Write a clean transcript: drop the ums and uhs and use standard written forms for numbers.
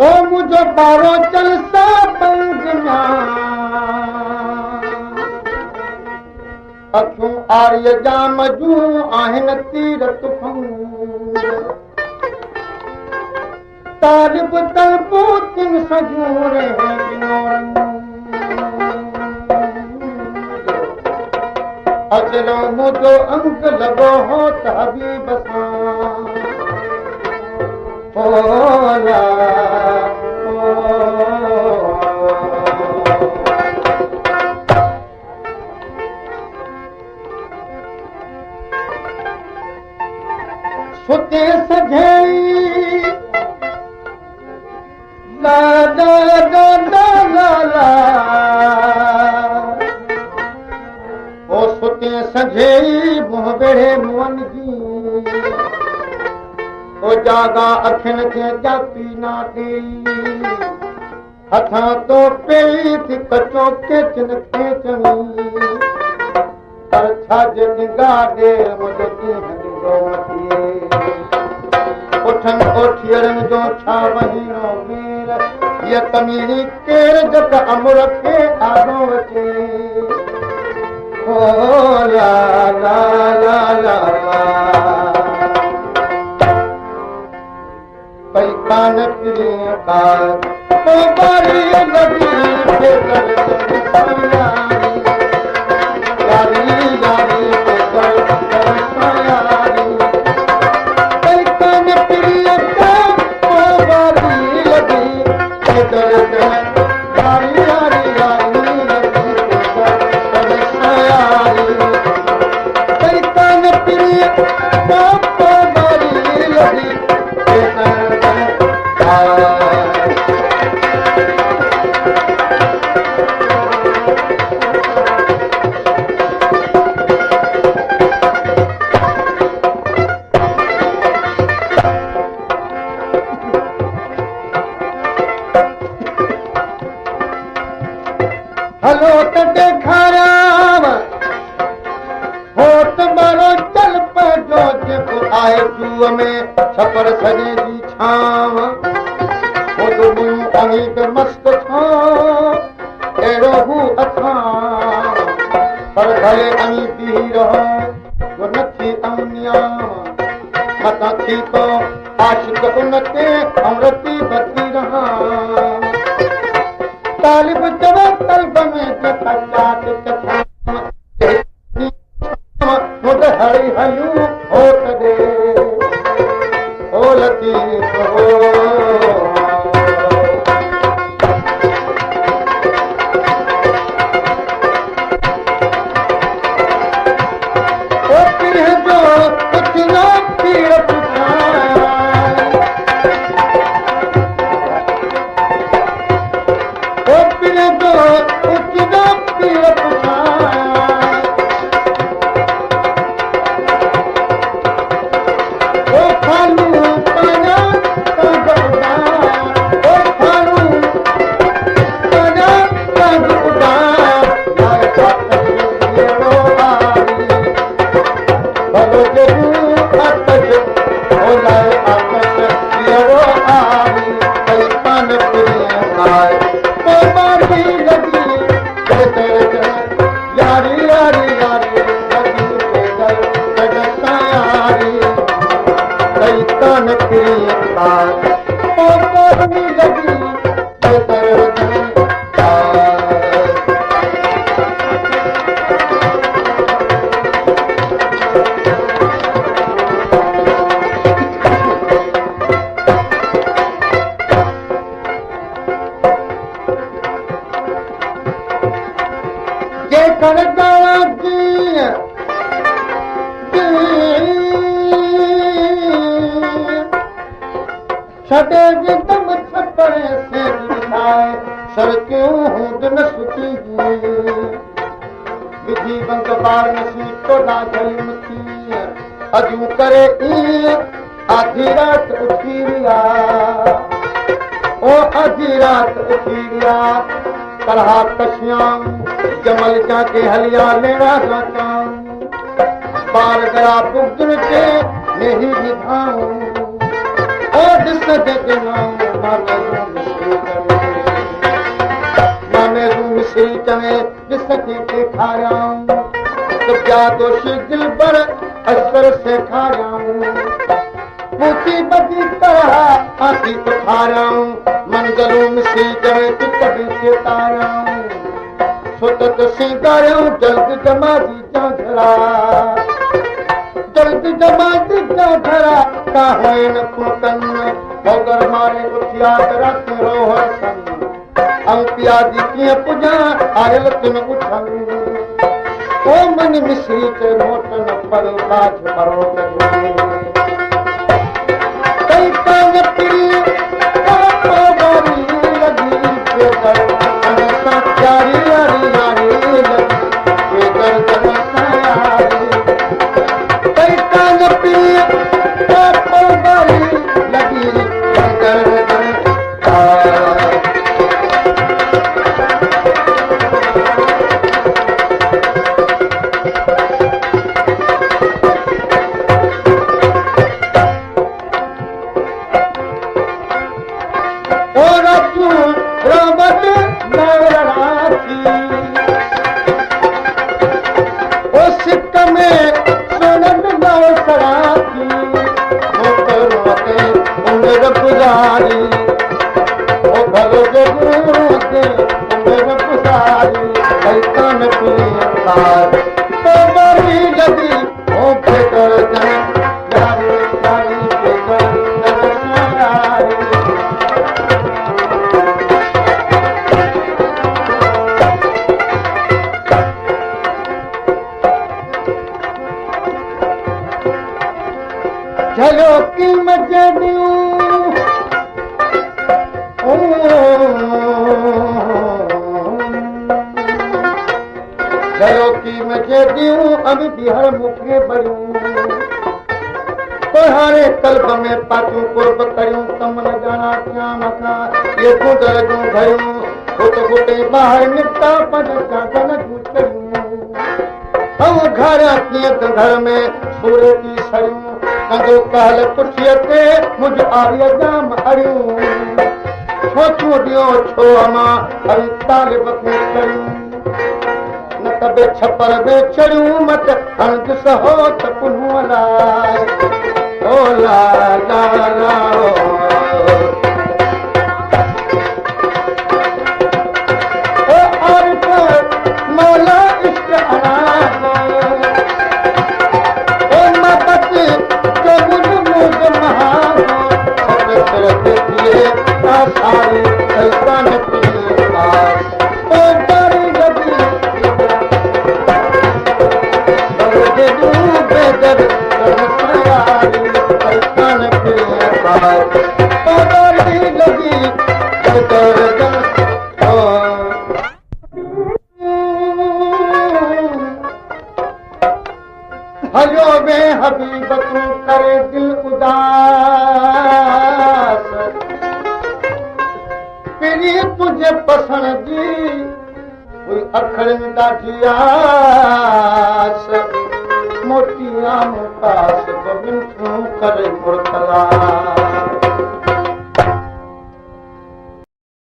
ओ मुझो बारो चल सा पंजना अखियूं आर्य जाम जूं आहिनि तीरथ तालिब तलबो तिन सजूं अजरो मुझो अंक लॻो हो त हबीब सां होला सुते सजई ला ला ला ला ला ओ सुते सजई मुंह बेड़े मुअन जी ओ जागा अखियुनि खे जाती ना ॾेई हथां तो पेई थी कचो केचन खेचणी पर छाजे निगाह ॾे मुंहिंजो ॾींहुं ॾिनो उठनि ओठियरनि जो छा महीनो वीर हीअ कमीरी केर जग अमुर खे आॾो अचे ओ ला ला ला ला पई कान पिरी कार तो बारी लॻी हलो त ॾेखारियाव होत मारो चल पजो जेको आहे जूअ में छपर सॼे जी छांव अमीद मस्त छो अहिड़ो हू अथां पर भले अमी बीही रहो नथी अमनिया मतां थी तो आशिक उन ते अमृती बची रहा तालिब चवे तलब में हरी हयूं हो तॾे हो लतीफ़ हो सर क्यों हूं दिन सुती विधि बंद बार नसीब तो ना जन्म थी अजू करे ई आधी रात उठी रिया ओ आधी रात उठी रिया कलहा कशियां जमल जाके हलिया लेना जाता बार गरा बुगन के नहीं निभाऊं ओ दिस दे नाम ठारियाऊं तो जादोशी दिलबर असर सेखारियाऊं मुसीबती तरह आंखी उठारियाऊं मंगलूं मिसी करे तू कभी के तारियाऊं सुतत सिंगारियाऊं जल्द जमादी जांझरा जल्द जमादी जांझरा काहें न कुतन मगर मारे उठिया रात रोहर सन अंपियादी कीअं पुॼा आयल तुन उठन ओ मन मिसी ते मोटन पर बाज मरो कई कान पिरी पापा वारी लगी बेदर अनसा प्यारी यारी यारी लगी बेदर अनसा यारी कई कान पिरी पापा वारी लगी बेदर चलो की मजदियूं चलो की मजदियूं अब बिहार मुखे बड़ियूं तोहारे कल्ब में पाचू कुर्ब करियूं कमल जाना क्या मका ये गुदर जूं भयूं गुट गुटे बाहर निकता पद चादन जूं करियूं हम घर कीअं घर में सूर्य की सरियूं कंदो कहल पुठीअ ते मुझ आर्य जाम अड़ियूं छो ॾियो छो मां हरी तालिब खे करियूं न त बे छपर बे चढ़ियूं मत हंज सहो त पुनूं लाए ओ ला ला ला ओ आरिफ मौला इश्क अनाज ओ महबत जो मुझ मुझ महान छत्र दिए आसारी शैतान की आस ओ डरी गदी बरदू बेदर रसयारी शैतान की आस ओ डरी गदी बेदर हलो वे हबीब तू करे दिल उदास पिरी तुझे पसंद जी कोई अखर में ॾाढी आस मोटी आम पास गोविंद तू करे मुर्तला